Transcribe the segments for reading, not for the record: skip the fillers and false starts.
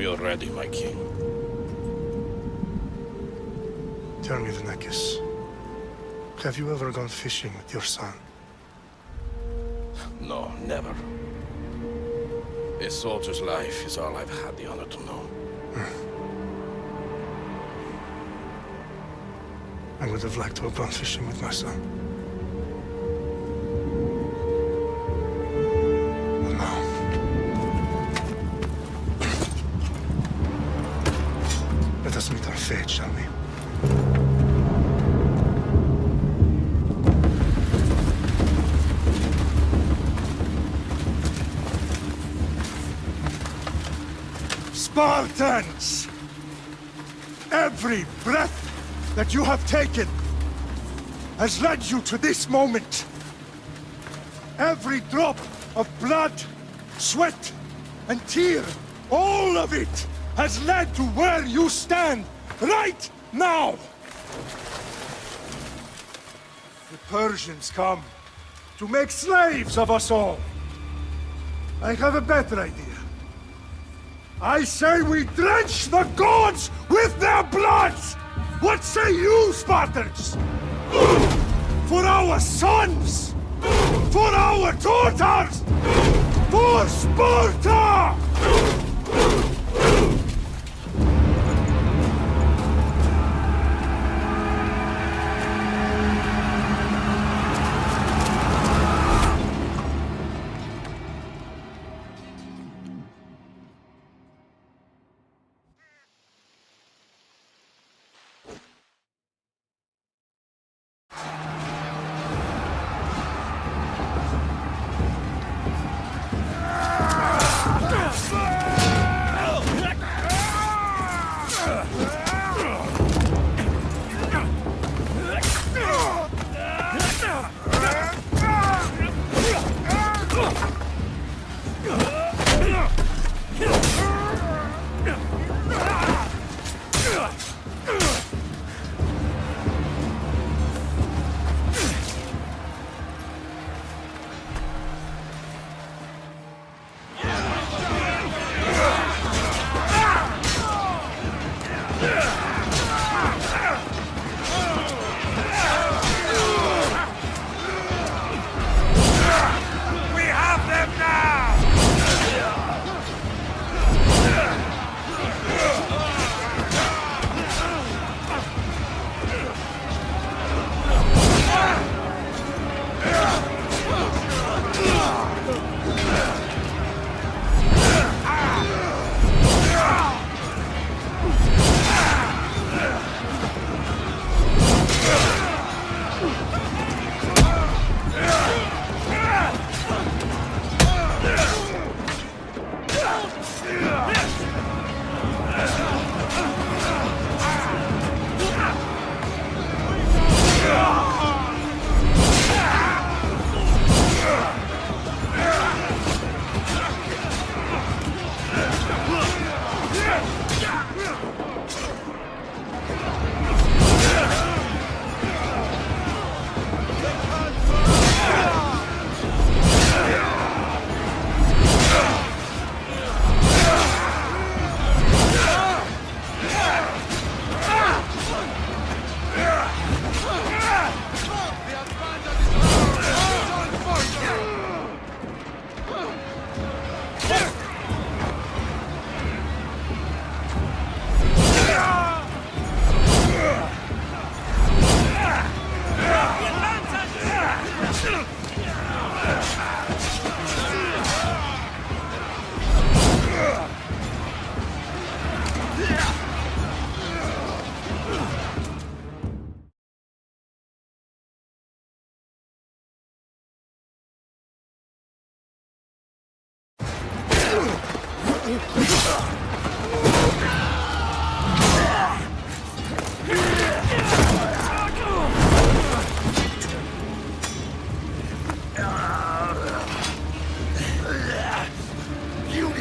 We are ready, my king. Tell me, Vinekis, have you ever gone fishing with your son? No, never. A soldier's life is all I've had the honor to know. I would have liked to have gone fishing with my son. But now... Let us meet our fate, shall we? Spartans! Every breath that you have taken has led you to this moment. Every drop of blood, sweat, and tear, all of it has led to where you stand right now. The Persians come to make slaves of us all. I have a better idea. I say we drench the gods with their bloods! What say you, Spartans? For our sons! For our daughters! For Sparta!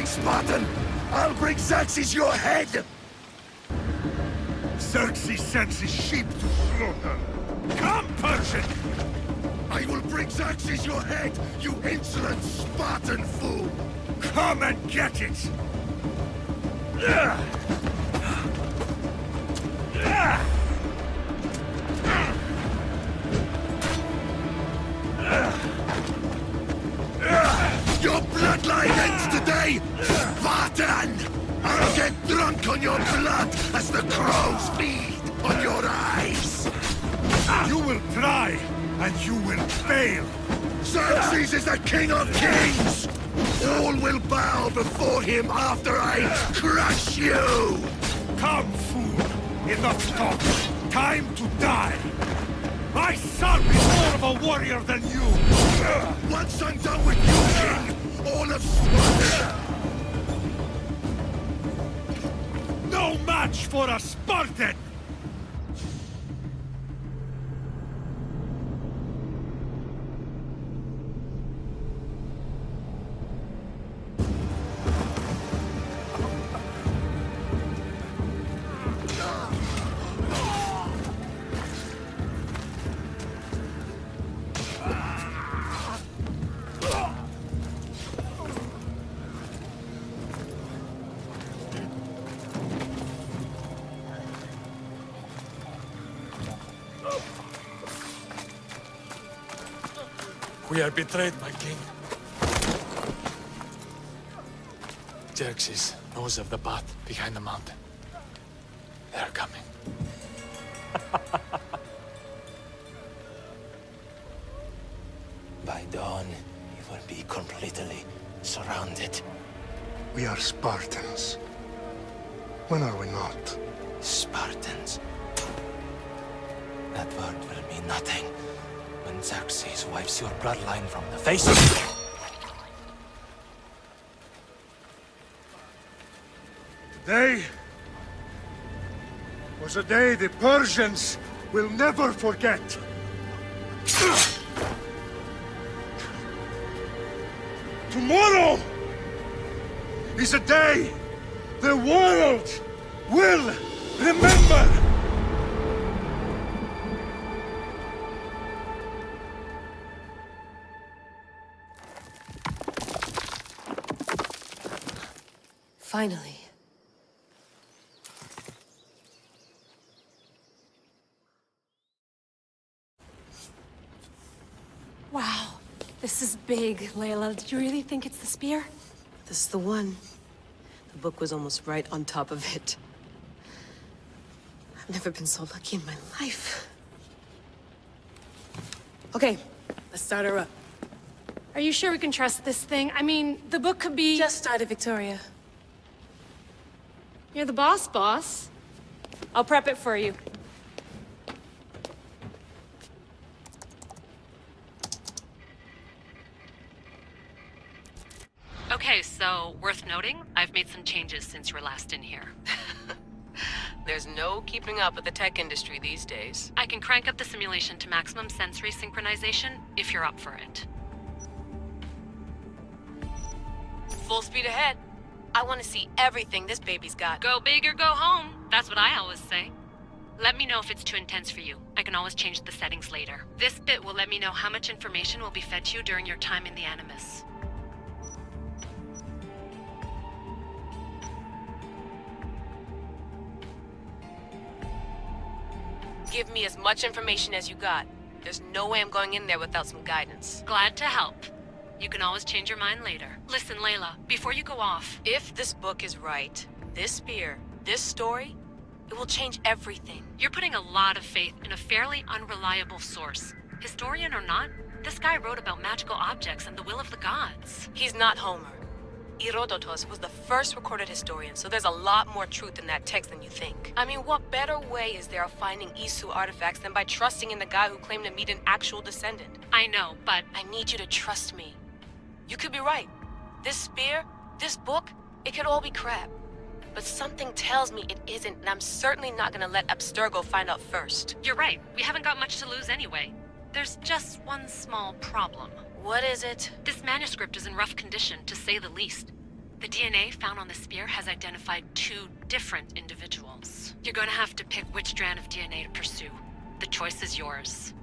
Spartan! I'll bring Xerxes your head! Xerxes sends his sheep to slaughter. Come, Persian! I will bring Xerxes your head, you insolent Spartan fool! Come and get it! Your bloodline ends today, Spartan! I'll get drunk on your blood as the crows feed on your eyes! You will try, and you will fail. Xerxes is the king of kings! All will bow before him after I crush you! Come, fool. Enough talk. Time to die. My son is more of a warrior than you. Once I'm done with you, king, all of Sparta! No match for a Spartan! We are betrayed, my king. Xerxes knows of the path behind the mountain. They are coming. By dawn, we will be completely surrounded. We are Spartans. When are we not? Spartans. That word will mean nothing when Xerxes wipes your bloodline from the face of the earth. Today was a day the Persians will never forget. Tomorrow is a day the world will remember. Finally. Wow, this is big, Layla. Did you really think it's the spear? This is the one. The book was almost right on top of it. I've never been so lucky in my life. Okay, let's start her up. Are you sure we can trust this thing? I mean, the book could be... Just started, Victoria. You're the boss. I'll prep it for you. Okay, so worth noting, I've made some changes since you were last in here. There's no keeping up with the tech industry these days. I can crank up the simulation to maximum sensory synchronization if you're up for it. Full speed ahead. I want to see everything this baby's got. Go big or go home. That's what I always say. Let me know if it's too intense for you. I can always change the settings later. This bit will let me know how much information will be fed to you during your time in the Animus. Give me as much information as you got. There's no way I'm going in there without some guidance. Glad to help. You can always change your mind later. Listen, Layla, before you go off... If this book is right, this spear, this story, it will change everything. You're putting a lot of faith in a fairly unreliable source. Historian or not, this guy wrote about magical objects and the will of the gods. He's not Homer. Herodotus was the first recorded historian, so there's a lot more truth in that text than you think. I mean, what better way is there of finding Isu artifacts than by trusting in the guy who claimed to meet an actual descendant? I know, but... I need you to trust me. You could be right. This spear, this book, it could all be crap. But something tells me it isn't, and I'm certainly not gonna let Abstergo find out first. You're right. We haven't got much to lose anyway. There's just one small problem. What is it? This manuscript is in rough condition, to say the least. The DNA found on the spear has identified 2 different individuals. You're gonna have to pick which strand of DNA to pursue. The choice is yours.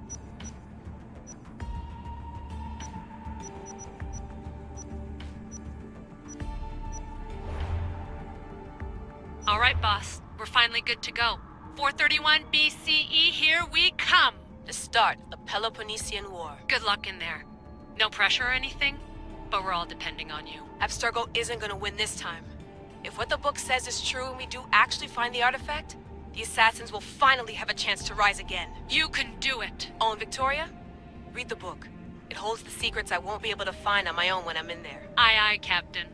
right, boss. We're finally good to go. 431 BCE, here we come! The start of the Peloponnesian War. Good luck in there. No pressure or anything, but we're all depending on you. Abstergo isn't gonna win this time. If what the book says is true and we do actually find the artifact, the assassins will finally have a chance to rise again. You can do it! Oh, and Victoria? Read the book. It holds the secrets I won't be able to find on my own when I'm in there. Aye, aye, Captain.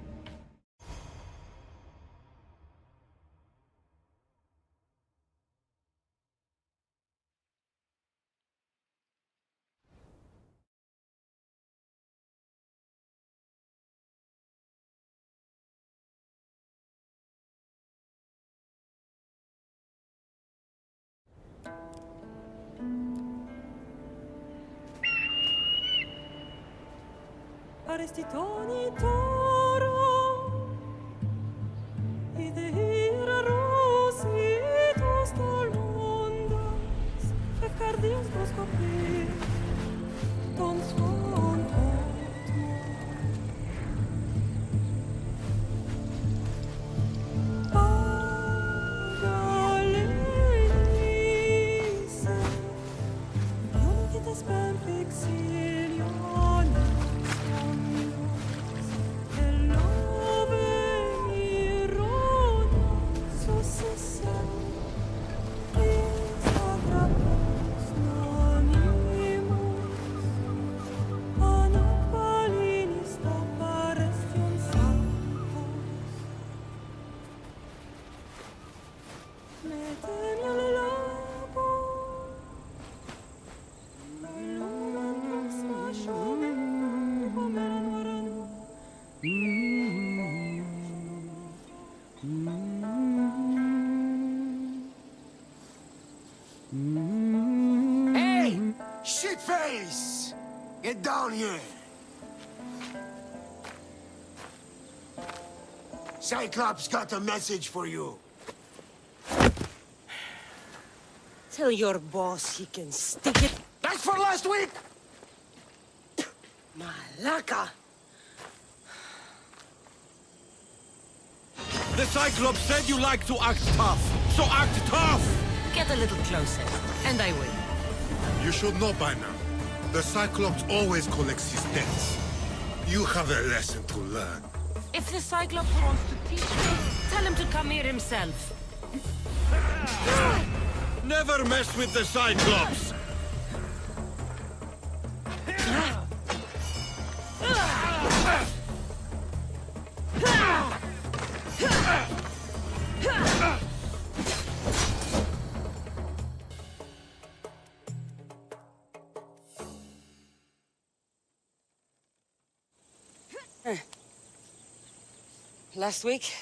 Arestitoni toro Idehira rositos tolondas Fefcardios proscopir Ton son Pagalenice Ionikites ben fixilion Hey! Shitface! Get down here! Cyclops got a message for you. Tell your boss he can stick it. That's for last week! Malaka! The Cyclops said you like to act tough, so act tough! Get a little closer, and I will. You should know by now. The Cyclops always collects his debts. You have a lesson to learn. If the Cyclops wants to teach me, tell him to come here himself. Never mess with the Cyclops! Last week?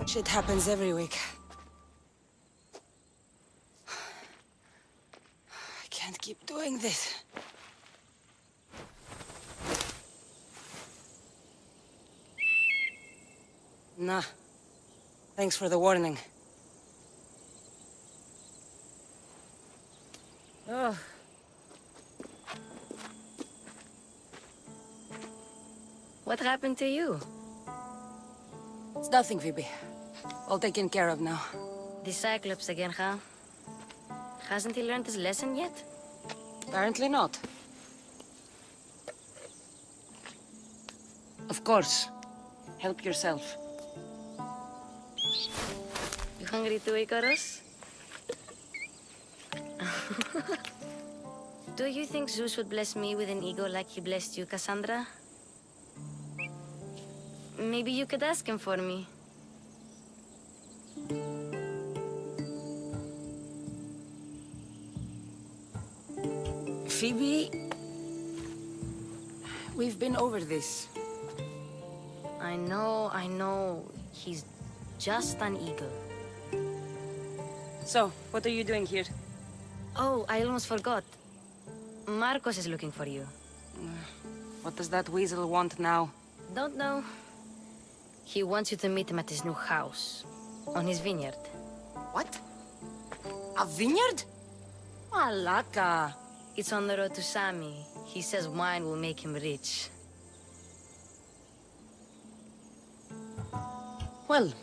Shit happens every week. I can't keep doing this. Nah. Thanks for the warning. Oh. What happened to you? It's nothing, Phoebe. All taken care of now. The Cyclops again, huh? Hasn't he learned his lesson yet? Apparently not. Of course. Help yourself. You hungry too, Icarus? Do you think Zeus would bless me with an ego like he blessed you, Cassandra? Maybe you could ask him for me. Phoebe... We've been over this. I know. He's just an eagle. So, what are you doing here? Oh, I almost forgot. Marcos is looking for you. What does that weasel want now? Don't know. He wants you to meet him at his new house. On his vineyard. What? A vineyard? Malaka. It's on the road to Sami. He says wine will make him rich. Well,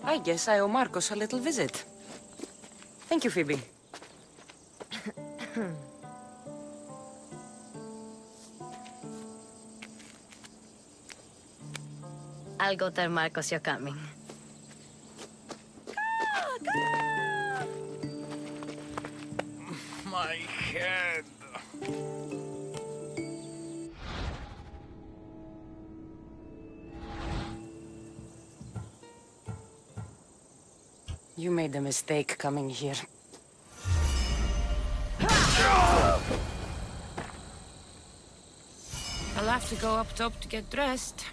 I guess I owe Marcos a little visit. Thank you, Phoebe. I'll go tell Marcos you're coming. My head. You made a mistake coming here. I'll have to go up top to get dressed.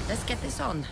Let's get this on.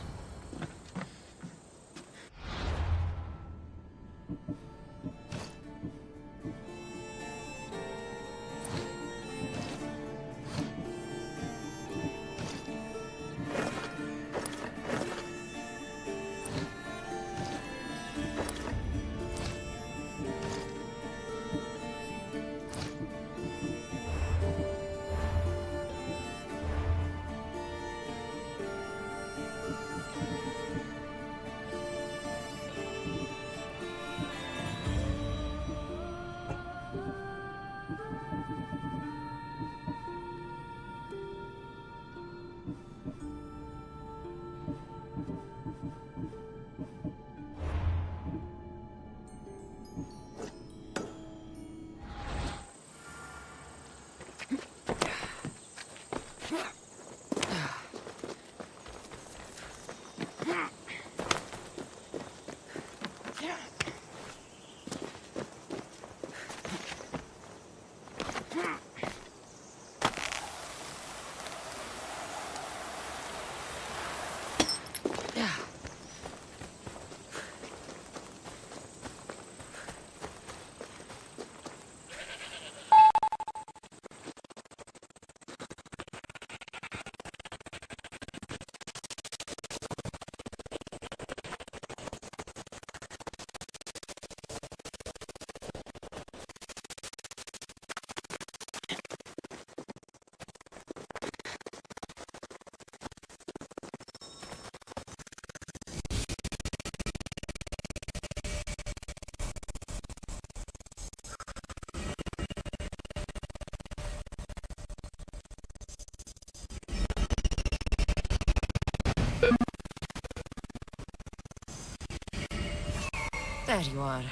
There you are.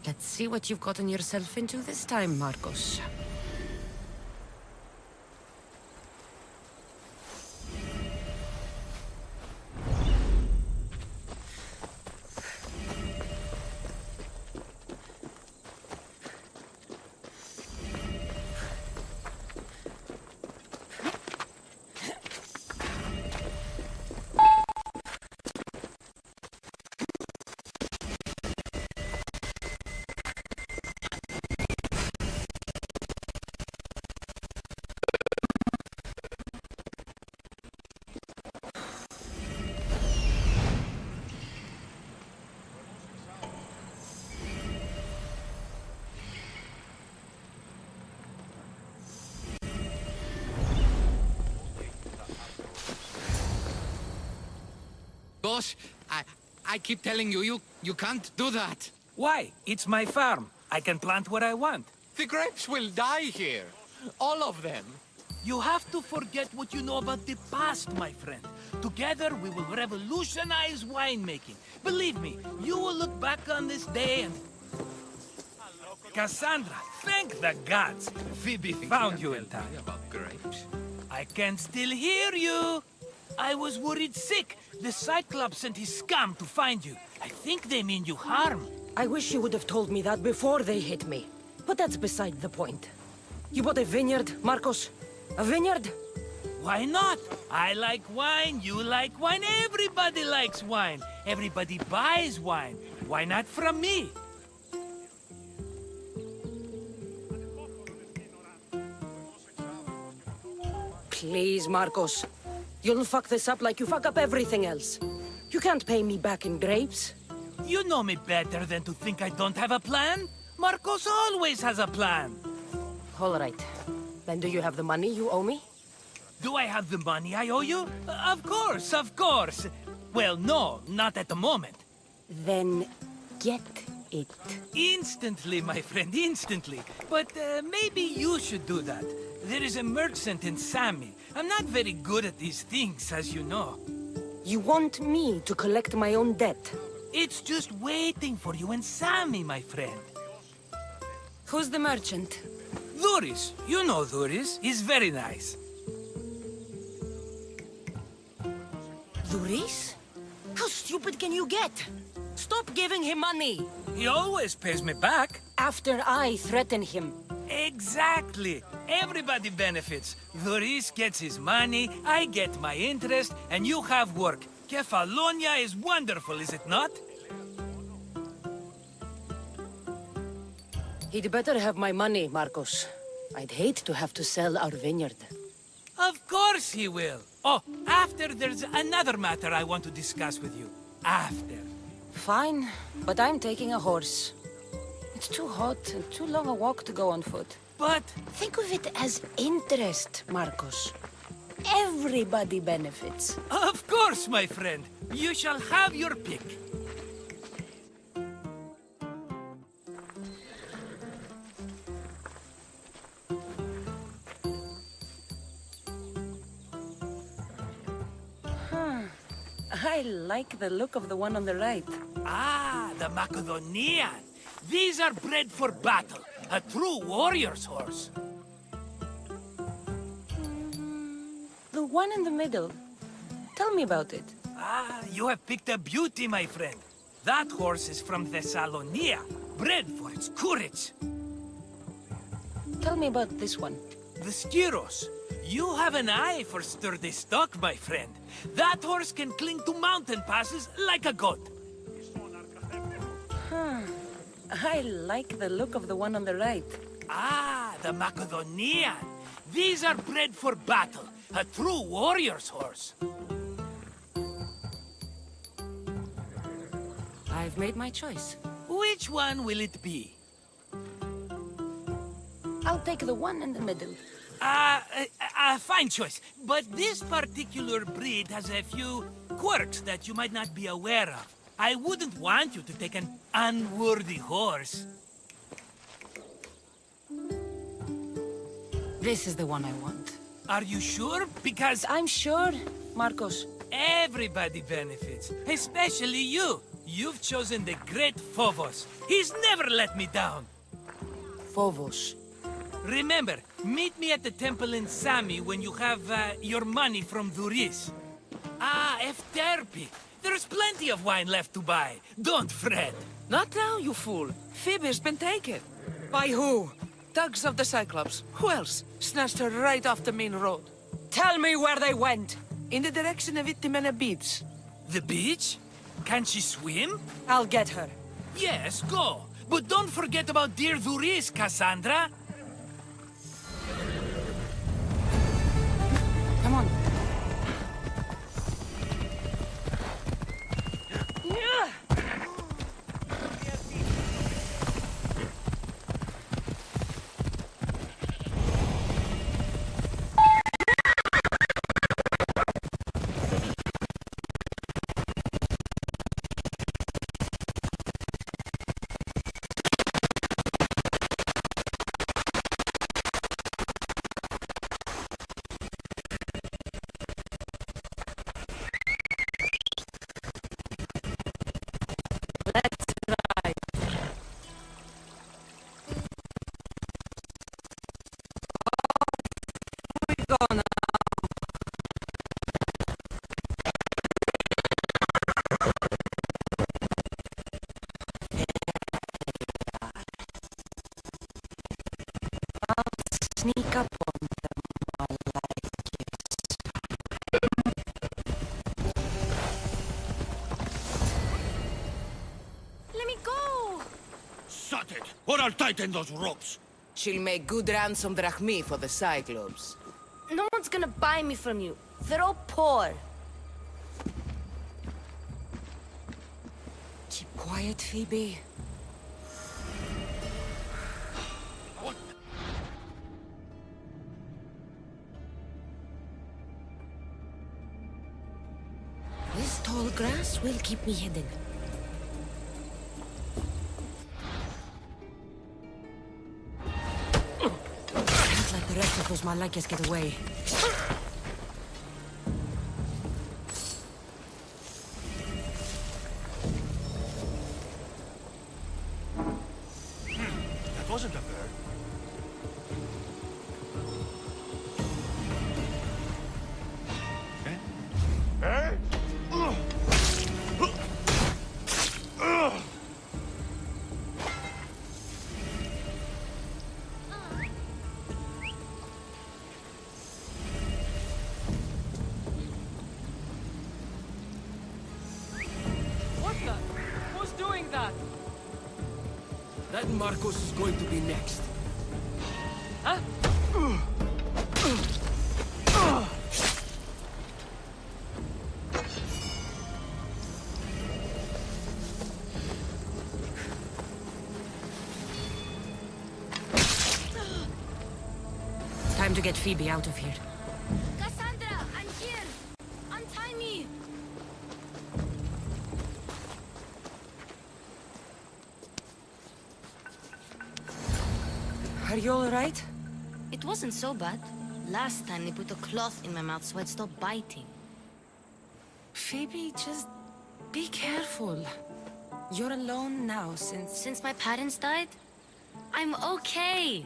Let's see what you've gotten yourself into this time, Marcos. Boss, I keep telling you, you can't do that. Why? It's my farm. I can plant what I want. The grapes will die here. All of them. You have to forget what you know about the past, my friend. Together, we will revolutionize winemaking. Believe me, you will look back on this day and... Cassandra, thank the gods! Phoebe found you in time. About grapes. I can still hear you! I was worried sick. The Cyclops sent his scum to find you. I think they mean you harm. I wish you would have told me that before they hit me. But that's beside the point. You bought a vineyard, Marcos? A vineyard? Why not? I like wine, you like wine, everybody likes wine. Everybody buys wine. Why not from me? Please, Marcos. You'll fuck this up like you fuck up everything else. You can't pay me back in grapes. You know me better than to think I don't have a plan. Marcos always has a plan. All right. Then do you have the money you owe me? Do I have the money I owe you? Of course, of course. Well, no, not at the moment. Then get it. Instantly, my friend, instantly. But maybe you should do that. There is a merchant in Sami. I'm not very good at these things, as you know. You want me to collect my own debt? It's just waiting for you in Sami, my friend. Who's the merchant? Duris. You know Duris. He's very nice. Duris? How stupid can you get? Stop giving him money! He always pays me back. After I threaten him. Exactly. Everybody benefits. Duris gets his money, I get my interest, and you have work. Kefalonia is wonderful, is it not? He'd better have my money, Marcos. I'd hate to have to sell our vineyard. Of course he will. Oh, after there's another matter I want to discuss with you. After. Fine, but I'm taking a horse. It's too hot and too long a walk to go on foot. But... think of it as interest, Marcos. Everybody benefits. Of course, my friend. You shall have your pick. I like the look of the one on the right. Ah, the Macedonian. These are bred for battle. A true warrior's horse. The one in the middle. Tell me about it. Ah, you have picked a beauty, my friend. That horse is from Thessalonia, bred for its courage. Tell me about this one. The Skiros. You have an eye for sturdy stock, my friend. That horse can cling to mountain passes like a goat. I like the look of the one on the right. Ah, the Macedonian. These are bred for battle. A true warrior's horse. I've made my choice. Which one will it be? I'll take the one in the middle. Fine choice. But this particular breed has a few quirks that you might not be aware of. I wouldn't want you to take an unworthy horse. This is the one I want. Are you sure? Because I'm sure, Marcos. everybody benefits, especially you. You've chosen the great Phobos. He's never let me down. Phobos. Remember, meet me at the temple in Sami when you have your money from Duris. Ah, Efterpi. There's plenty of wine left to buy. Don't fret. Not now, you fool. Phoebe's been taken. By who? Thugs of the Cyclops. Who else? Snatched her right off the main road. Tell me where they went. In the direction of Itimena Beach. The beach? Can she swim? I'll get her. Yes, go. But don't forget about dear Duris, Cassandra. Come on. Sneak up on them, I like it. started, or I'll tighten those ropes. She'll make good ransom drachmi for the Cyclops. No one's gonna buy me from you. They're all poor. Keep quiet, Phoebe. This tall grass will keep me hidden. Can't let the rest of those Malakas get away. That wasn't a bird. Eh? What the? Who's doing that? That Marcos is going to be next. Huh? Time to get Phoebe out of here. Cassandra, I'm here. Untie me. Are you all right? It wasn't so bad. Last time they put a cloth in my mouth so I'd stop biting. Phoebe, just be careful. You're alone now Since my parents died? I'm okay.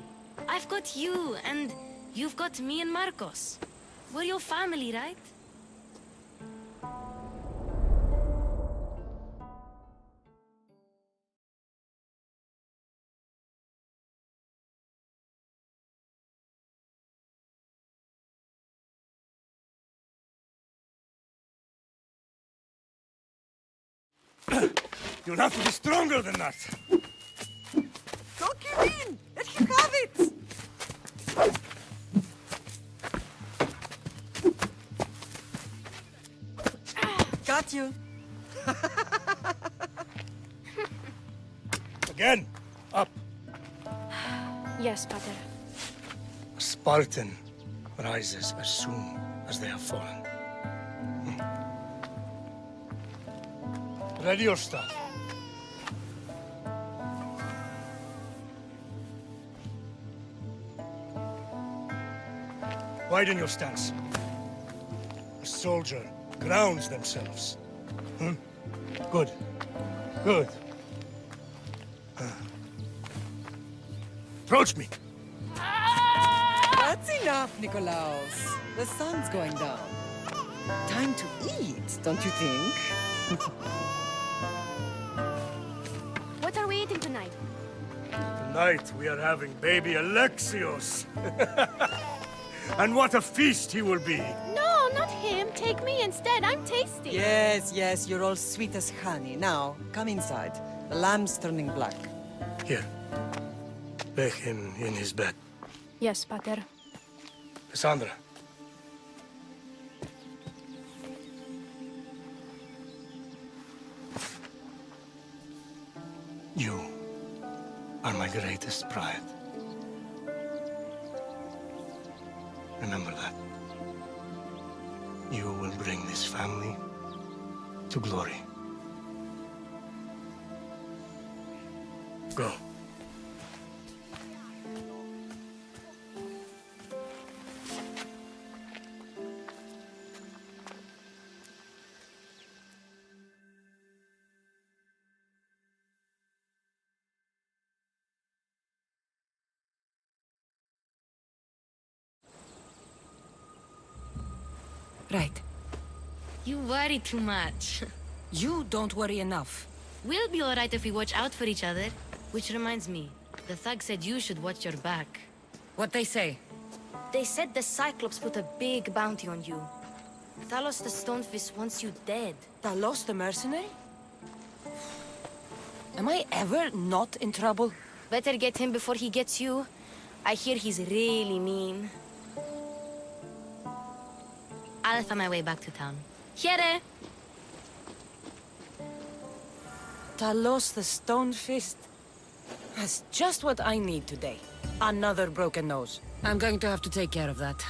I've got you, and you've got me and Marcos. We're your family, right? You'll have to be stronger than that. Don't give in! Let him have it! Got you. Again, up. Yes, Pater. A Spartan rises as soon as they have fallen. Ready your stuff. Widen your stance. A soldier grounds themselves. Good. Good. Approach me. That's enough, Nikolaos. The sun's going down. Time to eat, don't you think? What are we eating tonight? Tonight we are having baby Alexios. And what a feast he will be. No, not him. Take me instead. I'm tasty. Yes, yes, you're all sweet as honey. Now, come inside. The lamb's turning black. Here. Lay him in his bed. Yes, Pater. Cassandra. You are my greatest pride. Remember that. You will bring this family to glory. Go. Right. You worry too much. You don't worry enough. We'll be alright if we watch out for each other. Which reminds me, the thug said you should watch your back. What they say? They said the Cyclops put a big bounty on you. Talos the Stonefist wants you dead. Talos the mercenary? Am I ever not in trouble? Better get him before he gets you. I hear he's really mean. I'll find my way back to town. Here! Talos the Stone Fist. That's just what I need today. Another broken nose. I'm going to have to take care of that.